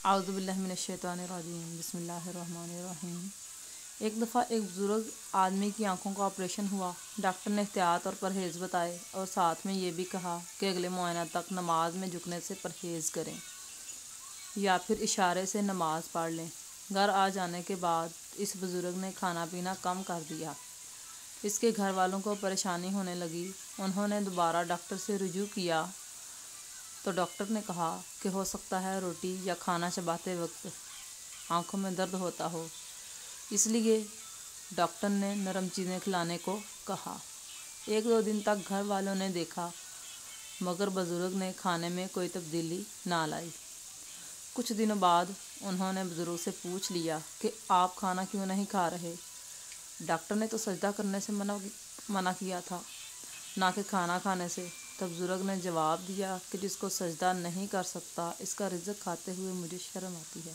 اعوذ باللہ من الشیطان الرجیم، بسم اللہ الرحمن الرحیم۔ ایک دفعہ ایک بزرگ آدمی کی آنکھوں کا آپریشن ہوا۔ ڈاکٹر نے احتیاط اور پرہیز بتائے اور ساتھ میں یہ بھی کہا کہ اگلے معائنہ تک نماز میں جھکنے سے پرہیز کریں یا پھر اشارے سے نماز پڑھ لیں۔ گھر آ جانے کے بعد اس بزرگ نے کھانا پینا کم کر دیا۔ اس کے گھر والوں کو پریشانی ہونے لگی۔ انہوں نے دوبارہ ڈاکٹر سے رجوع کیا تو ڈاکٹر نے کہا کہ ہو سکتا ہے روٹی یا کھانا چباتے وقت آنکھوں میں درد ہوتا ہو، اس لیے ڈاکٹر نے نرم چیزیں کھلانے کو کہا۔ 1-2 دن تک گھر والوں نے دیکھا مگر بزرگ نے کھانے میں کوئی تبدیلی نہ لائی۔ کچھ دنوں بعد انہوں نے بزرگ سے پوچھ لیا کہ آپ کھانا کیوں نہیں کھا رہے؟ ڈاکٹر نے تو سجدہ کرنے سے منع کیا تھا، نہ کہ کھانا کھانے سے۔ تب بزرگ نے جواب دیا کہ جس کو سجدہ نہیں کر سکتا اس کا رزق کھاتے ہوئے مجھے شرم آتی ہے۔